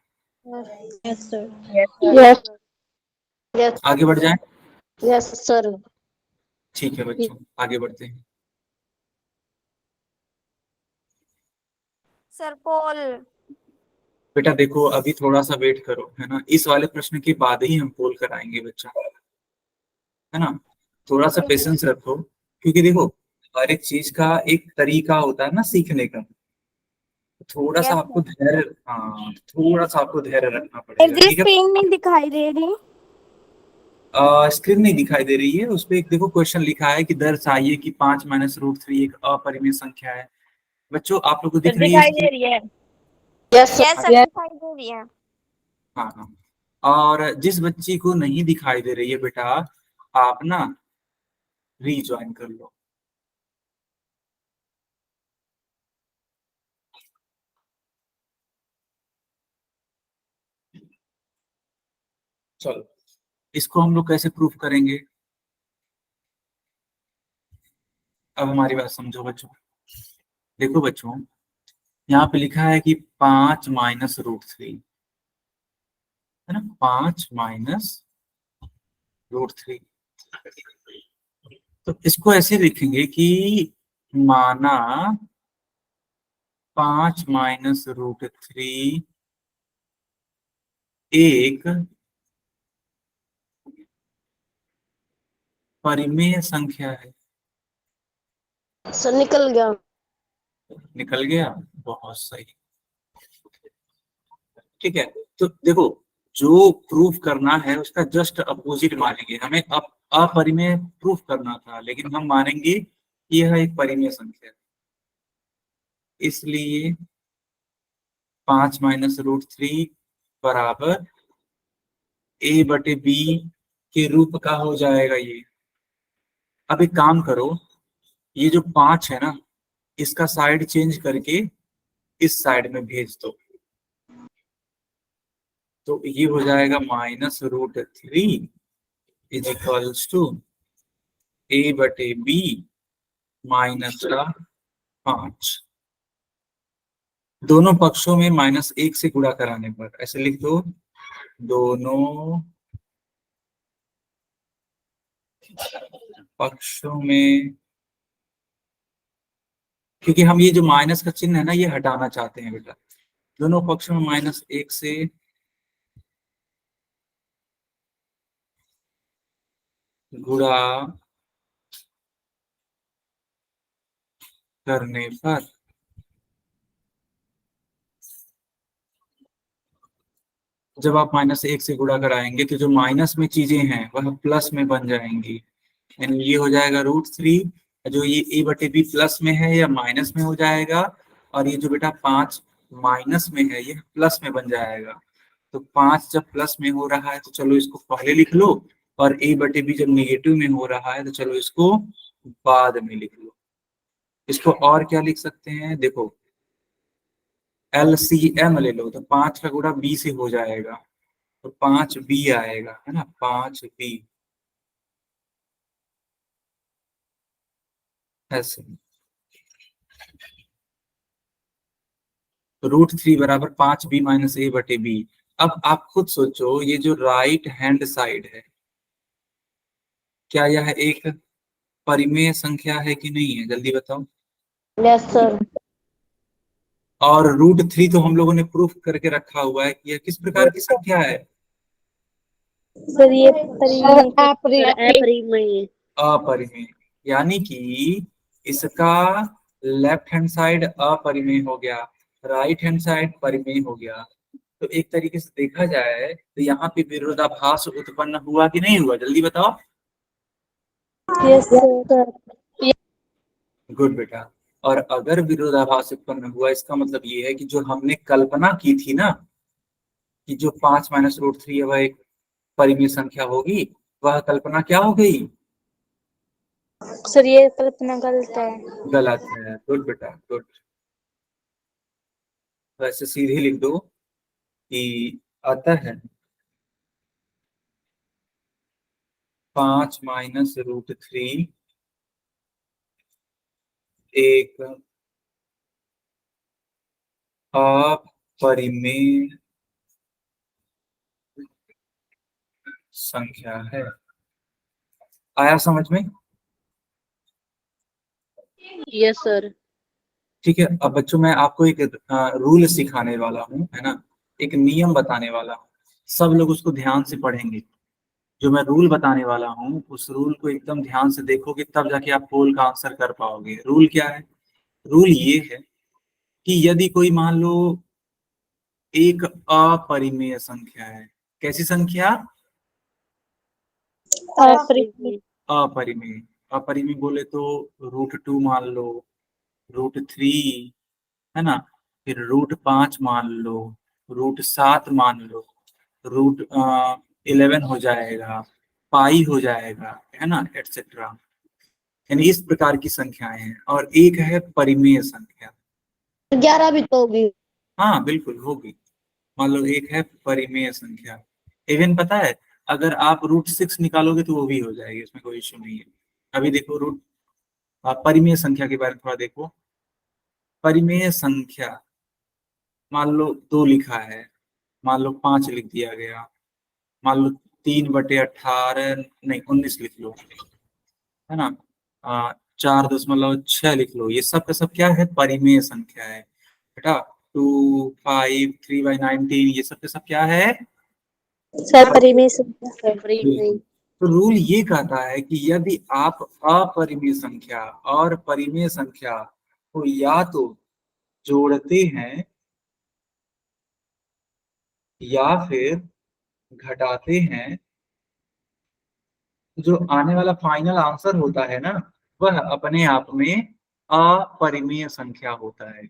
Yes sir. यस यस आगे बढ़ जाएं? Yes sir. ठीक है बच्चों, आगे बढ़ते हैं। सर पोल। बेटा देखो, अभी थोड़ा सा वेट करो, है ना, इस वाले प्रश्न के बाद ही हम पोल कराएंगे बच्चा, है ना, थोड़ा सा पेशेंस रखो, क्योंकि देखो हर एक चीज का एक तरीका होता है ना सीखने का, थोड़ा सा यस आपको सर। धैर्य, हाँ थोड़ा सा आपको धैर्य रखना पड़ेगा, जी ठीक है। स्क्रीन नहीं दिखाई दे रही। स्क्रीन नहीं दिखाई दे रही है, उस पे एक देखो क्वेश्चन लिखा है कि दर्शाइए कि 5 - √3 एक अपरिमेय संख्या है। बच्चों आप लोग को दिख रही है दिखाई दे screen? रही है। यस यस सर दिखाई दे रही है। हाँ हाँ। और जिस बच्ची को नहीं दिखाई दे रही है बेटा, आप ना रीज्वाइन कर लो। चलो, इसको हम लोग कैसे प्रूफ करेंगे? अब हमारी बात समझो बच्चों। देखो बच्चों, यहाँ पे लिखा है कि 5 - √3, है ना, 5 - √3। तो इसको ऐसे लिखेंगे कि माना 5 - √3 एक परिमेय संख्या है। सर निकल गया। निकल गया, बहुत सही, ठीक है। तो देखो, जो प्रूफ करना है उसका जस्ट अपोजिट मानेंगे, हमें अपरिमेय प्रूफ करना था, लेकिन हम मानेंगे कि यह एक परिमेय संख्या है, इसलिए 5 - √3 बराबर a/b के रूप का हो जाएगा ये। अब एक काम करो, ये जो 5 है ना, इसका साइड चेंज करके इस साइड में भेज दो, तो ये हो जाएगा -√3 इज इक्वल्स टू a/b -5। दोनों पक्षों में -1 से गुणा कराने पर ऐसे लिख दो, दोनों पक्षों में, क्योंकि हम ये जो माइनस का चिन्ह है ना ये हटाना चाहते हैं बेटा, दोनों पक्षों में -1 से गुणा करने पर जब आप -1 से गुणा कराएंगे तो जो माइनस में चीजें हैं वह प्लस में बन जाएंगी, यानी ये हो जाएगा √3, जो ये a बटे b प्लस में है या माइनस में हो जाएगा, और ये जो बेटा 5 माइनस में है ये प्लस में बन जाएगा। तो 5 जब प्लस में हो रहा है तो चलो इसको पहले लिख लो, और a बटे b जब नेगेटिव में हो रहा है तो चलो इसको बाद में लिख लो। इसको और क्या लिख सकते हैं, देखो LCM ले लो, तो 5 का गुणा b से हो जाएगा, तो 5b आएगा, है ना, 5b ऐसे। तो √3 बराबर 5b माइनस a बटे b। अब आप खुद सोचो, ये जो राइट हैंड साइड है, क्या यह एक परिमेय संख्या है कि नहीं है, जल्दी बताओ। Yes sir. और √3 तो हम लोगों ने प्रूफ करके रखा हुआ है कि यह किस प्रकार की संख्या है, सर ये अपरिमेय। यानी कि इसका लेफ्ट हैंड साइड अपरिमेय हो गया, राइट हैंड साइड परिमेय हो गया। तो एक तरीके से देखा जाए तो यहाँ पे विरोधाभास उत्पन्न हुआ कि नहीं हुआ, जल्दी बताओ। Yes sir. गुड बेटा। और अगर विरोधाभास उत्पन्न हुआ, इसका मतलब ये है कि जो हमने कल्पना की थी ना कि जो 5 माइनस √3 है वह एक परिमेय संख्या होगी, वह कल्पना क्या हो गई, सर ये कल्पना गलत है। गलत है। गुड बेटा, गुड। वैसे सीधे लिख दो कि अतः 5 माइनस √3 एक अपरिमेय संख्या है। आया समझ में? Yes sir. ठीक है। अब बच्चों मैं आपको एक रूल सिखाने वाला हूँ, है ना, एक नियम बताने वाला हूँ। सब लोग उसको ध्यान से पढ़ेंगे। जो मैं रूल बताने वाला हूँ उस रूल को एकदम ध्यान से देखोगे, तब जाके आप पोल का आंसर कर पाओगे। रूल क्या है? रूल ये है कि यदि कोई मान लो एक अपरिमेय संख्या है, कैसी संख्या? अपरिमेय। अपरिमेय। अपरिमेय बोले तो √2 मान लो, √3, है ना, फिर √5 मान लो, √7 मान लो, √11 हो जाएगा, पाई हो जाएगा, है ना, एटसेट्रा। यानी इस प्रकार की संख्याएं हैं। और एक है परिमेय संख्या। 11 भी तो होगी। हाँ बिल्कुल होगी। मान लो एक है परिमेय संख्या। इवन पता है, अगर आप √6 निकालोगे तो वो भी हो जाएगी, इसमें कोई इश्यू नहीं है। अभी देखो परिमेय संख्या के बारे में थोड़ा देखो। परिमेय संख्या मान लो 2 लिखा है, मान लो 5 लिख दिया गया, मान लो 3/18 नहीं 19 लिख लो, है ना, 4.6 लिख लो। ये सब का सब क्या है? परिमेय संख्या है बेटा। 2, 5, 3/19 ये सब का सब क्या है? सर परिमेय संख्या। बिल्कुल। तो रूल ये कहता है कि यदि आप अपरिमेय संख्या और परिमेय संख्या को या तो जोड़ते हैं या फिर घटाते हैं, जो आने वाला फाइनल आंसर होता है ना, वह अपने आप में अपरिमेय संख्या होता है।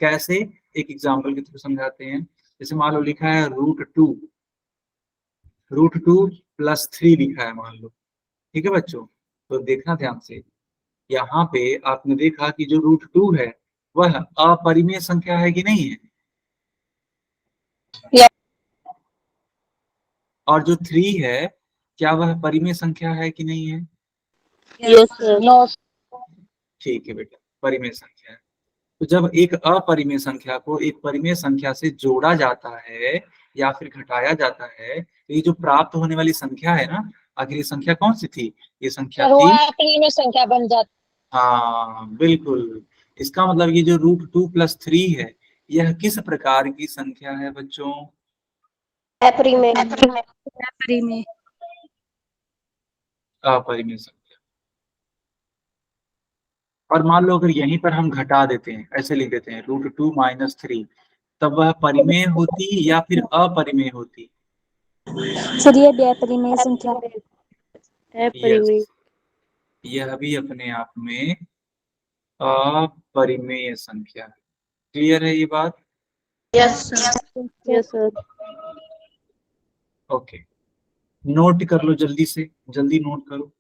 कैसे? एक एग्जांपल के थ्रू समझाते हैं। जैसे मान लो लिखा है √2 प्लस 3 लिखा है मान लो, ठीक है बच्चों। तो देखना ध्यान से, यहाँ पे आपने देखा कि जो √2 है वह अपरिमेय संख्या है कि नहीं है, और जो 3 है क्या वह परिमेय संख्या है कि नहीं है? Yes sir. ठीक है बेटा, परिमेय संख्या है। तो जब एक अपरिमेय संख्या को एक परिमेय संख्या से जोड़ा जाता है या फिर घटाया जाता है, तो ये जो प्राप्त होने वाली संख्या है ना, आखिर ये संख्या कौन सी थी? ये संख्या थी अपरिमेय संख्या बन जाती। हाँ बिल्कुल। इसका मतलब ये जो √2 प्लस 3 है, यह किस प्रकार की संख्या है बच्चों? अपरिमेय। अपरिमेय। अपरिमेय संख्या। और मान लो अगर यहीं पर हम घटा देते हैं, ऐसे लिख देते हैं √2 माइनस 3, तब वह परिमेय होती या फिर अपरिमेय होती? सर ये भी अपरिमेय संख्या है। यस, यह भी अपने आप में अपरिमेय संख्या है। क्लियर है ये बात? Yes sir. Yes sir. Okay, note कर लो जल्दी से, जल्दी नोट करो।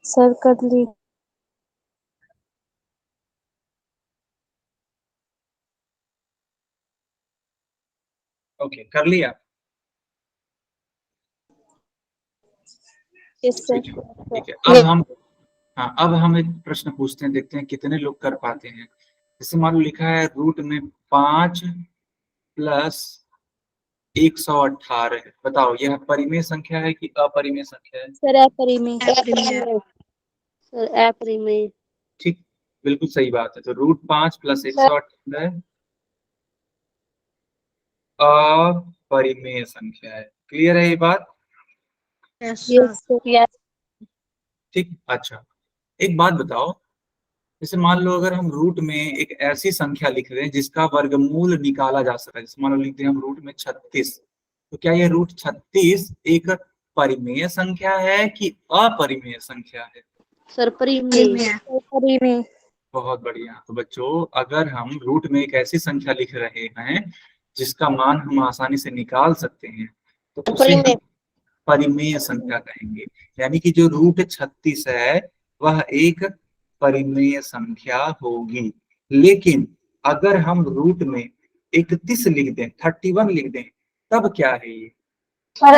सर कर ली। ओके, कर लिया? Yes sir. ठीक है, ठीक है। अब हम, हाँ, अब हम एक प्रश्न पूछते हैं, देखते हैं कितने लोग कर पाते हैं। जैसे मान लो लिखा है रूट में 5 प्लस 118। बताओ यह परिमेय संख्या है कि अपरिमेय संख्या है? सर अपरिमेय। सर अपरिमेय। ठीक, बिल्कुल सही बात है। तो रूट 5 प्लस 118 अपरिमेय संख्या है। क्लियर है ये बात? Yes sir. यस ठीक, अच्छा, एक बात बताओ, जैसे मान लो अगर हम रूट में एक ऐसी संख्या लिख रहे हैं जिसका वर्गमूल निकाला जा सकता है, जैसे मान लो लिखते हैं हम रूट में 36, तो क्या ये रूट 36 एक परिमेय संख्या है कि अपरिमेय संख्या है? सर परिमेय। अपरिमेय। बहुत बढ़िया। तो बच्चों, अगर हम रूट में एक ऐसी संख्या लिख रहे हैं जिसका मान हम आसानी से निकाल सकते हैं, तो उसे हम परिमेय संख्या कहेंगे। यानी कि जो रूट 36 है वह एक परिमेय संख्या होगी। लेकिन अगर हम रूट में 31 लिख दें, 31 लिख दें, तब क्या है ये? सर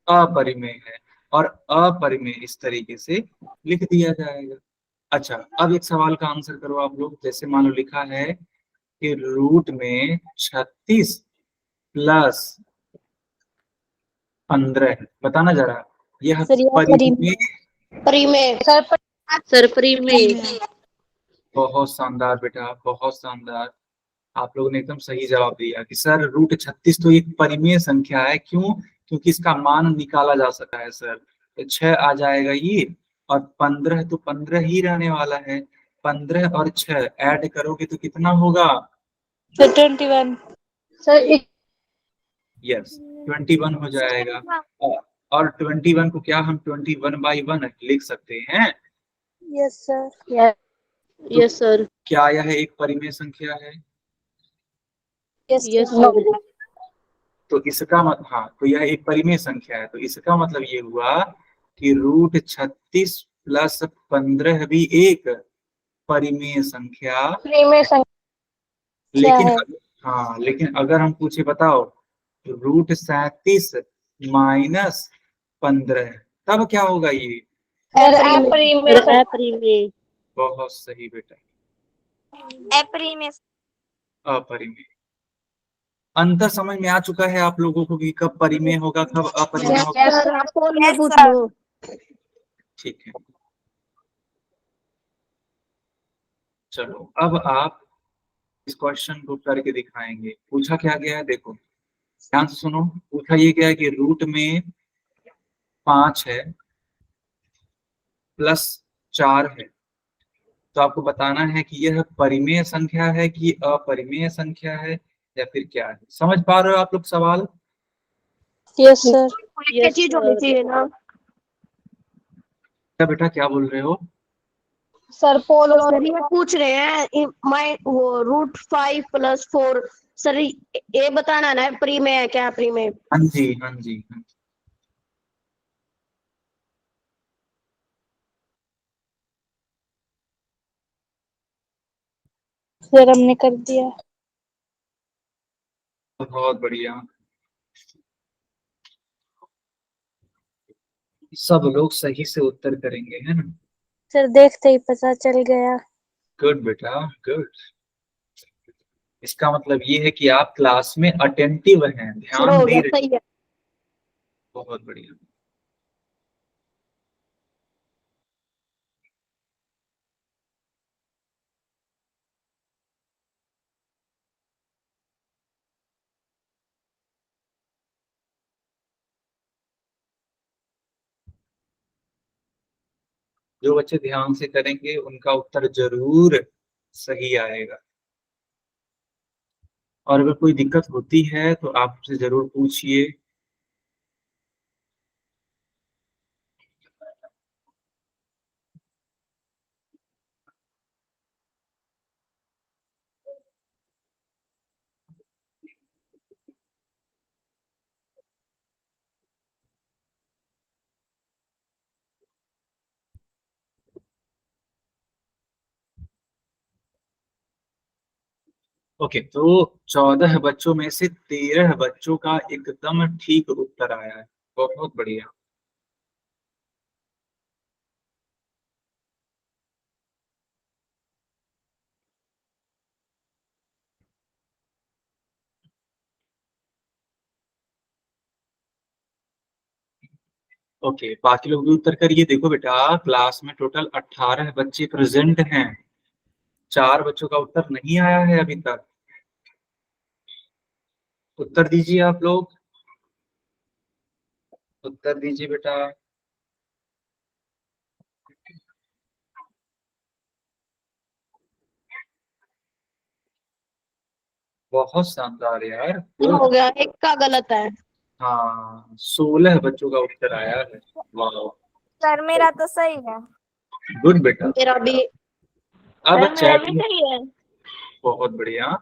अपरिमेय है। और अपरिमेय इस तरीके से लिख दिया जाएगा। अच्छा, अब एक सवाल का आंसर करो आप लोग। जैसे मान लो लिखा है कि रूट में 36 प्लस 15, बताना जरा यह सर यह परिमेय? परिमेय। सर परिमेय। बहुत शानदार बेटा, बहुत शानदार। आप लोगों ने एकदम सही जवाब दिया कि सर रूट 36 तो एक परिमेय संख्या है। क्यों? क्योंकि इसका मान निकाला जा सकता है सर। तो 6 आ जाएगा ये, और 15 तो 15 ही रहने वाला है। 15 और 6 ऐड करोगे तो कितना होगा? सर 21। सर यस, 21 हो जाएगा। और 21 को क्या हम 21/1 लिख सकते हैं? Yes sir. यस तो यस सर। क्या यह एक परिमेय संख्या है? Yes yes sir. सर। तो इसका मतलब, हाँ, तो यह एक परिमेय संख्या है। तो इसका मतलब ये हुआ कि रूट 36 प्लस 15 भी एक परिमेय संख्या। परिमेय संख्या क्या लेकिन है? हाँ, लेकिन अगर हम पूछे बताओ रूट 37 माइनस 15, तब क्या होगा ये? सर अपरिमेय। बहुत सही बेटा, अपरिमेय। अपरिमेय। अंतर समझ में आ चुका है आप लोगों को कि कब परिमेय होगा, कब अपरिमेय होगा? सर आप फोन में यस पूछ सर। लो। ठीक है, चलो अब आप इस क्वेश्चन को करके दिखाएंगे। पूछा क्या गया है, देखो ध्यान से सुनो। पूछा ये गया है कि रूट में 5 है प्लस 4 है, तो आपको बताना है कि यह परिमेय संख्या है कि अपरिमेय संख्या है, या फिर क्या है। समझ पा रहे हो आप लोग सवाल? Yes sir. क्या चीज होनी चाहिए ना क्या बेटा, क्या बोल रहे हो? सर? पोल सर ये पूछ रहे हैं माइ वो √5 + 4। सर ये बताना ना परिमेय है क्या परिमेय। हाँ जी, हाँ जी, हाँ जी। सर हमने कर दिया। बहुत बढ़िया, सब लोग सही से उत्तर करेंगे, है ना? सर देखते ही पता चल गया। गुड बेटा, गुड। इसका मतलब ये है कि आप क्लास में अटेंटिव हैं, सर ध्यान हो दे गया, रहे सही हैं। है। बहुत बढ़िया। जो बच्चे ध्यान से करेंगे उनका उत्तर जरूर सही आएगा। और अगर कोई दिक्कत होती है तो आप मुझसे जरूर पूछिए। ओके, तो 14 बच्चों में से 13 बच्चों का एकदम ठीक उत्तर आया है। बहुत बढ़िया। ओके, बाकी लोग भी उत्तर करिए। देखो बेटा, क्लास में टोटल 18 बच्चे प्रेजेंट हैं, 4 बच्चों का उत्तर नहीं आया है अभी तक। उत्तर दीजिए आप लोग, उत्तर दीजिए बेटा। बहुत शानदार यार। हो गया, एक का गलत है। हाँ, 16 बच्चों का उत्तर आया है। वाह, सर मेरा तो सही है। गुड बेटा। मेरा भी। अब सर मेरा चैट भी में, सही है। बहुत बढ़िया,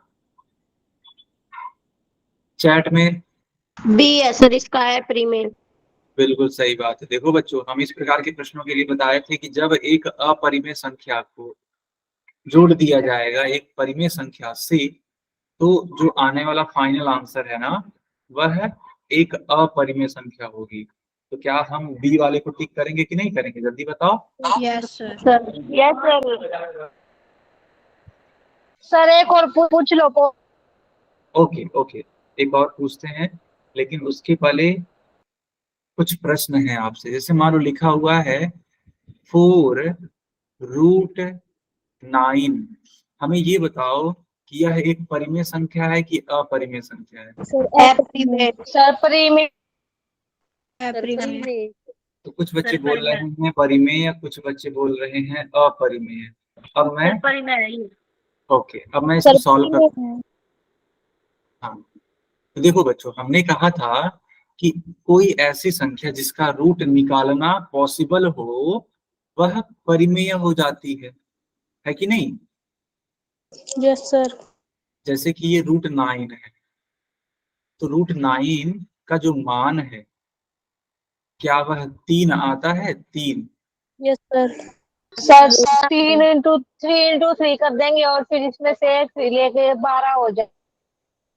चैट में बी है सर, इसका है प्रीमेल। बिल्कुल सही बात है। देखो बच्चों, हम इस प्रकार के प्रश्नों के लिए बताए थे कि जब एक अपरिमेय संख्या को जोड़ दिया जाएगा एक परिमेय संख्या से, तो जो आने वाला फाइनल आंसर है ना, वह एक अपरिमेय संख्या होगी। तो क्या हम बी वाले को टिक करेंगे कि नहीं करेंगे, जल्दी बताओ। Yes sir. Sir yes sir. Sir एक और पूछ लो। ओके ओके, एक और पूछते हैं, लेकिन उसके पहले कुछ प्रश्न हैं आपसे। जैसे मान लो लिखा हुआ है 4√9, हमें ये बताओ कि यह एक परिमेय संख्या है कि अपरिमेय संख्या है। है प्रीमेल। सर प्रीमेय। प्रीमेल। तो कुछ बच्चे बोल रहे हैं परिमेय या कुछ बच्चे बोल रहे हैं अपरिमेय। अब मैं ओके, अब मैं इसको सॉल्व कर। हाँ, तो देखो बच्चों, हमने कहा था कि कोई ऐसी संख्या जिसका रूट निकालना पॉसिबल हो, वह परिमेय हो जाती है कि नहीं। Yes sir. जैसे कि ये √9 है, तो √9 का जो मान है, क्या वह 3 आता है, 3। Yes sir. सर 3 × 3 कर देंगे और फिर इसमें से 3 लेके 12 हो जाए।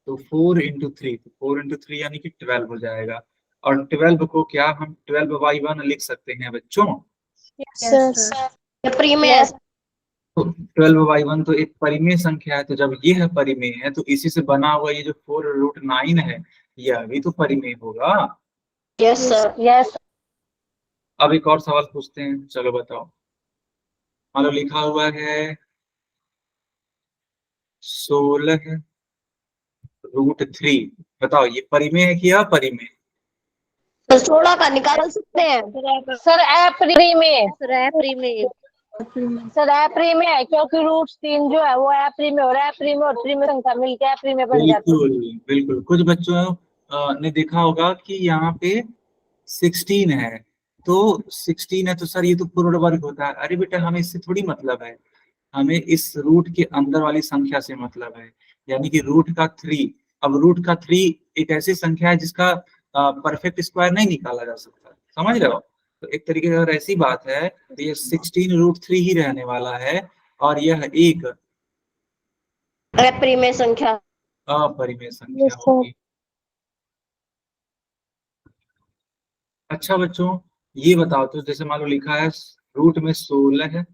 तो 4 × 3, तो 4 × 3 यानी कि 12 हो जाएगा। और 12 को क्या हम 12/1 लिख सकते हैं बच्चों। Yes sir. ये प्रीमेल है। तो 12/1 तो एक परिमेय संख्या है, तो जब ये है परिमेय है, तो इसी से बना हुआ ये जो 4√9 है, यह भी तो परिमेय होगा। Yes sir. यस अब एक और सवाल पूछते हैं, चलो बताओ। मान लो लिखा हुआ है 16√3, बताओ ये परिमेय है कि अपरिमेय। तो 16 का निकाल सकते हैं। सर प्रीमेय। सर प्रीमेय है क्योंकि √3 जो है वो प्रीमेय और प्रीमेय और प्रीमेय संख्या मिलकर प्रीमेय बन जाती है। बिल्कुल बिल्कुल, कुछ बच्चों ने देखा होगा कि यहाँ पे 16 है, तो 16 है तो सर ये तो पूर्ण वर्ग होता है। अरे बेटा, हमें इससे थोड़ी मतलब है, हमें इस रूट के अंदर वाली संख्या से मतलब है, यानी कि √3। अब √3 एक ऐसी संख्या है जिसका परफेक्ट स्क्वायर नहीं निकाला जा सकता, समझ रहे हो। तो एक तरीके से अगर ऐसी बात है तो ये 16√3 ही रहने वाला है, और यह एक प्रीमेल संख्या। अपरिमेय संख्या यस सर। होगी। अच्छा बच्चों, ये बताओ, तो जैसे मान लो लिखा है रूट में 16 है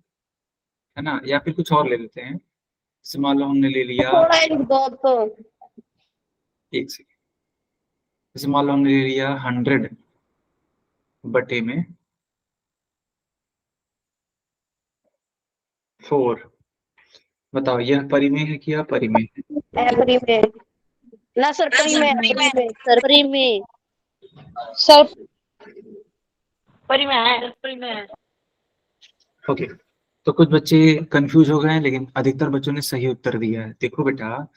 ना, या फिर कुछ और ले लेते हैं। जैसे मान लो हमने ले लिया, थोड़ा लिख दो अब तो। एक सेकेंड, जैसे मान लो हमने ले लिया 100/4। बताओ यह परिमेय है कि अपरिमेय है। है प्रीमेल ना सर, प्रीमेल। सर प्रीमेय। सर प्रीमेय। ओके, तो कुछ बच्चे कंफ्यूज हो गए हैं, लेकिन अधिकतर बच्चों ने सही उत्तर दिया है। देखो बेटा,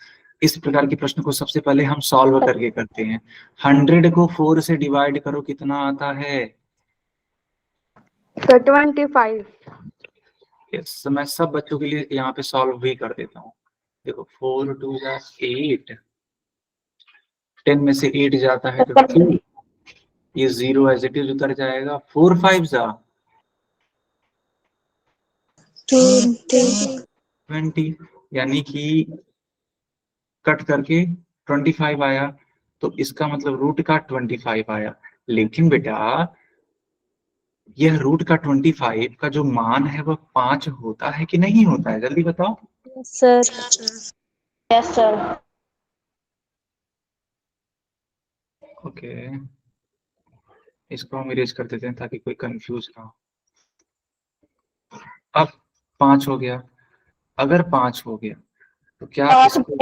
इस प्रकार के प्रश्न को सबसे पहले हम सॉल्व करके करते हैं। 100 को 4 से डिवाइड करो, कितना आता है? 25। यस, मैं सब बच्चों के लिए यहाँ पे सॉल्व भी कर देता हूँ। देखो 4 2 8, 10 में से 8 जाता है तो 2, ये 0 एज इट इज उतर जाएगा। 4 5 जा 20, यानी कि कट करके 25 आया, तो इसका मतलब रूट का 25 आया। लेकिन बेटा यह रूट का 25 का जो मान है वह 5 होता है कि नहीं होता है? जल्दी बताओ। Sir yes sir. ओके, इसको हम इरेज कर देते हैं ताकि कोई कंफ्यूज ना हो। अब 5 हो गया। अगर 5 हो गया तो क्या इसको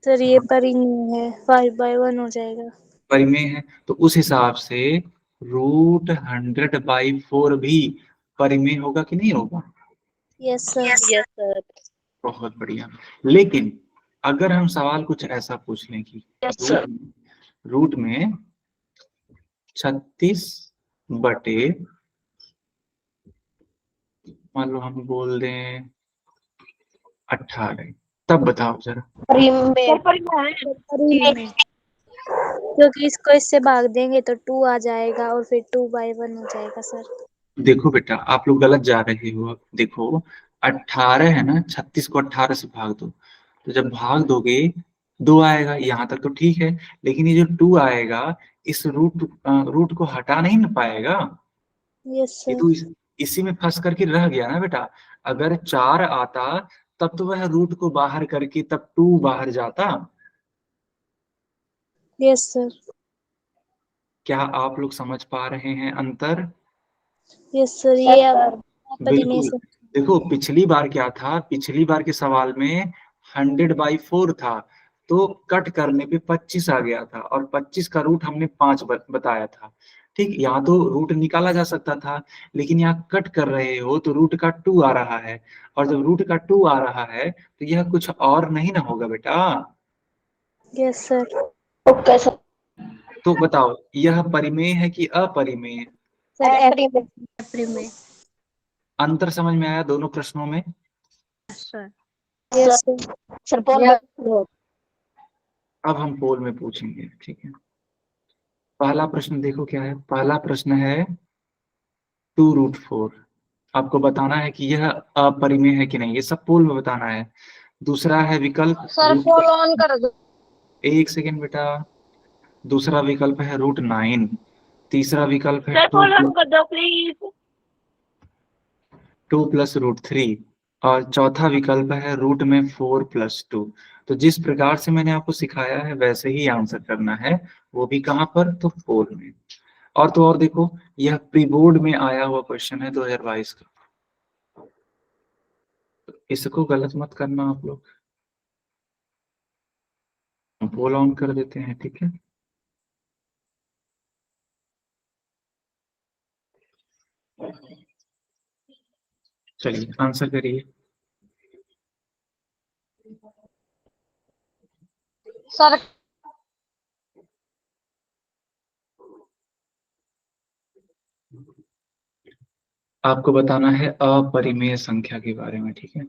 सर ये परिमेय है, 5/1 हो जाएगा। परिमेय है, तो उस हिसाब से रूट 100/4 भी परिमेय होगा कि नहीं होगा? Yes sir. बहुत बढ़िया। लेकिन अगर हम सवाल कुछ ऐसा पूछ लें कि यस सर। रूट में 36 बटे, मान लो हम बोल दें 18, तब बताओ जरा। परिमेय, क्योंकि इसको इससे भाग देंगे तो 2 आ जाएगा और फिर 2/1 हो जाएगा सर। देखो बेटा, आप लोग गलत जा रहे हो। देखो 18 है ना, 36 को 18 से भाग दो, तो जब भाग दोगे 2 आएगा, यहाँ तक तो ठीक है। लेकिन ये जो 2 आएगा, इस रूट को हटा नहीं ना पाएगा। यस ये सर। तो इसी में फंस करके रह गया ना बेटा। अगर 4 आता तब तो वह रूट को बाहर करके तब 2 बाहर जाता। Yes sir. क्या आप लोग समझ पा रहे हैं अंतर? यस सर, ये अब परिमेय बिल्कुल। से। देखो पिछली बार क्या था, पिछली बार के सवाल में 100/4 था, तो कट करने पे 25 आ गया था, और 25 का रूट हमने 5 बताया था। ठीक, यहाँ तो रूट निकाला जा सकता था, लेकिन यहाँ कट कर रहे हो तो रूट का 2 आ रहा है, और जब रूट का 2 आ रहा है तो यह कुछ और नहीं ना होगा बेटा। Yes sir. Okay sir. तो बताओ यह परिमेय है कि अपरिमेय? सर परिमेय। अंतर समझ में आया दोनों प्रश्नों में? Yes sir. सर पोल अब हम पोल में पूछेंगे, ठीक है। पहला प्रश्न देखो क्या है। पहला प्रश्न है 2√4। आपको बताना है कि यह अपरिमेय है कि नहीं, ये सब पोल में बताना है। दूसरा है विकल्प सर पोल ऑन कर दो। 1 सेकेंड बेटा। दूसरा विकल्प है √9। तीसरा विकल्प है सर पोल ऑन कर दो प्लीज। 2 + √3, और चौथा विकल्प है रूट में 4 + 2। तो जिस प्रकार से मैंने आपको सिखाया है वैसे ही आंसर करना है, वो भी कहाँ पर? तो पोल में। और तो और देखो, यह प्री बोर्ड में आया हुआ क्वेश्चन है 2022 का, तो इसको गलत मत करना आप लोग। पोल ऑन कर देते हैं, ठीक है। चलिए आंसर करिए। सर आपको बताना है अपरिमेय संख्या के बारे में, ठीक है।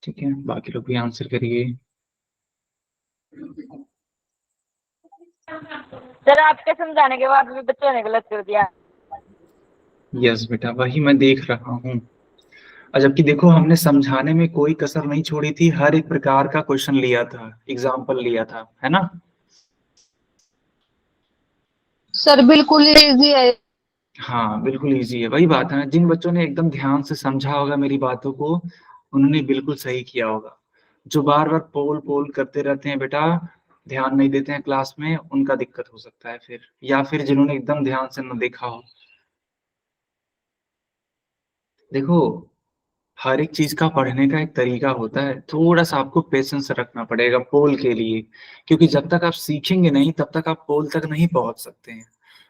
ठीक है, बाकी लोग भी आंसर करिए। सर आपके समझाने के बाद भी बच्चों ने गलत कर दिया। यस बेटा, वही मैं देख रहा हूँ। और जबकि देखो हमने समझाने में कोई कसर नहीं छोड़ी थी, हर एक प्रकार का क्वेश्चन लिया था, एग्जाम्पल लिया था, है ना। सर बिल्कुल इजी है। हाँ बिल्कुल इजी है, वही बात है ना। जिन बच्चों ने एकदम ध्यान से समझा होगा मेरी बातों को, उन्होंने बिल्कुल सही किया होगा। जो बार बार पोल पोल करते रहते हैं बेटा, ध्यान नहीं देते हैं क्लास में, उनका दिक्कत हो सकता है फिर, या फिर जिन्होंने एकदम ध्यान से न देखा हो। देखो हर एक चीज का पढ़ने का एक तरीका होता है, थोड़ा सा आपको पेशेंस रखना पड़ेगा पोल के लिए, क्योंकि जब तक आप सीखेंगे नहीं तब तक आप पोल तक नहीं पहुंच सकते हैं।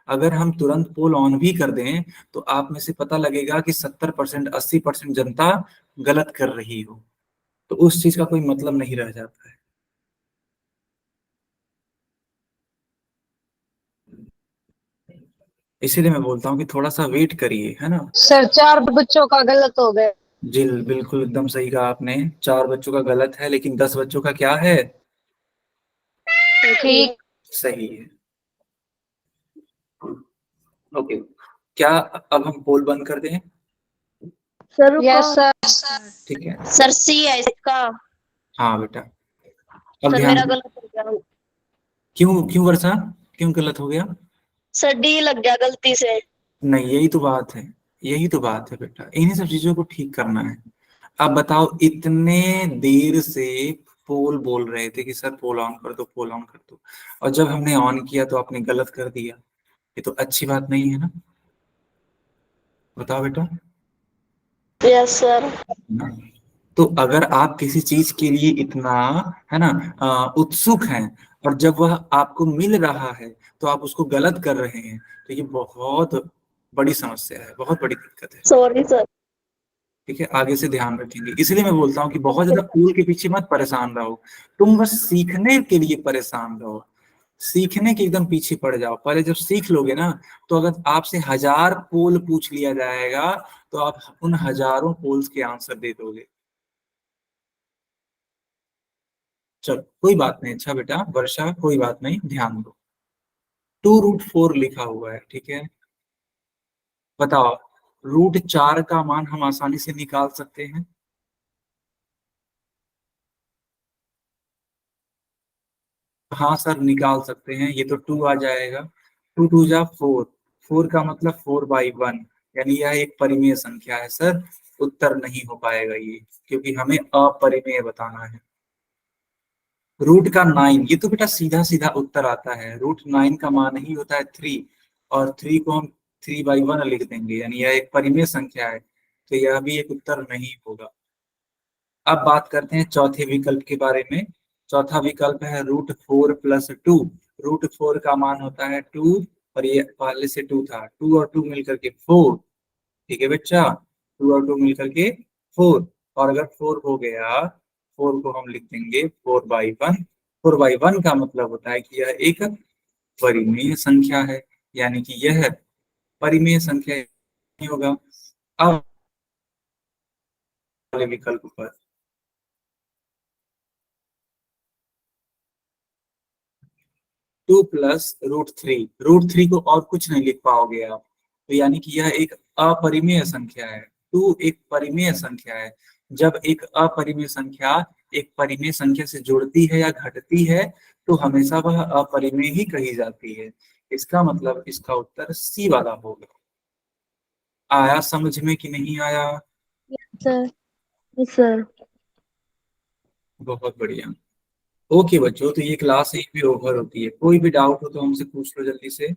अगर हम तुरंत पोल ऑन भी कर दें तो आप में से पता लगेगा कि 70% 80% जनता गलत कर रही हो, तो उस चीज का कोई मतलब नहीं रह जाता है। इसीलिए मैं बोलता हूँ कि थोड़ा सा वेट करिए, है ना। सर 4 बच्चों का गलत हो गया। जी बिल्कुल एकदम सही कहा आपने, 4 बच्चों का गलत है लेकिन 10 बच्चों का क्या है, ठीक। सही है। ओके, क्या अब हम पोल बंद कर दें? सर रुको, यस सर। ठीक है, सर सी है इसका। हाँ बेटा, अब सर ध्यान मेरा दो। गलत हो गया। क्यों क्यों वर्षा, क्यों गलत हो गया? सर डी लग गया गलती से। नहीं, यही तो बात है, यही तो बात है बेटा, इन्हीं सब चीजों को ठीक करना है। अब बताओ, इतने देर से पोल बोल रहे थे कि सर पोल ऑन कर दो, पोल ऑन कर दो, और जब हमने ऑन किया तो आपने गलत कर दिया। ये तो अच्छी बात नहीं है ना, बताओ बेटा। Yes sir. ना? तो अगर आप किसी चीज के लिए इतना, है ना, उत्सुक हैं, और जब वह आपको मिल रहा है तो आप उसको गलत कर रहे हैं, तो ये बहुत बड़ी समस्या है, बहुत बड़ी दिक्कत है। Sorry sir. ठीक है, आगे से ध्यान रखेंगे। इसलिए मैं बोलता हूँ कि बहुत ज्यादा कूल के पीछे मत परेशान रहो, तुम बस सीखने के लिए परेशान रहो, सीखने के एकदम पीछे पड़ जाओ। पहले जब सीख लोगे ना, तो अगर आपसे 1000 पोल पूछ लिया जाएगा तो आप उन हजारों पोल्स के आंसर दे दोगे। चलो कोई बात नहीं, अच्छा बेटा वर्षा, कोई बात नहीं, ध्यान दो। 2√4 लिखा हुआ है, ठीक है। बताओ, √4 का मान हम आसानी से निकाल सकते हैं? हाँ सर निकाल सकते हैं, ये तो 2 आ जाएगा, 2 2 जा 4, 4 का मतलब 4/1, यानी यह एक परिमेय संख्या है सर। उत्तर नहीं हो पाएगा ये, क्योंकि हमें अपरिमेय बताना है। √9, ये तो बेटा सीधा सीधा उत्तर आता है, √9 का मान ही होता है 3, और 3 को हम 3/1 लिख देंगे, यानी यह एक परिमेय संख्या है, तो यह भी एक उत्तर नहीं होगा। अब बात करते हैं चौथे विकल्प के बारे में। चौथा विकल्प है √4 + 2, √4 का मान होता है 2, और ये पहले से 2 था, 2 और 2 मिलकर के 4, ठीक है बच्चा, 2 और 2 मिलकर के 4, और अगर 4 हो गया, 4 को हम लिख देंगे 4/1, 4/1 का मतलब होता है कि यह एक परिमेय संख्या है, यानी कि यह परिमेय संख्या नहीं होगा। अब वाले विकल्प पर 2 + √3, √3 को और कुछ नहीं लिख पाओगे आप, तो यानी कि यह एक अपरिमेय संख्या है। 2 एक परिमेय संख्या है, जब एक अपरिमेय संख्या एक परिमेय संख्या से जुड़ती है या घटती है तो हमेशा वह अपरिमेय ही कही जाती है। इसका मतलब इसका उत्तर सी वाला होगा। आया समझ में कि नहीं आया? सर। सर। बहुत बढ़िया। ओके बच्चों, तो ये क्लास यहीं पे ओवर होती है, कोई भी डाउट हो तो हमसे पूछ लो जल्दी से।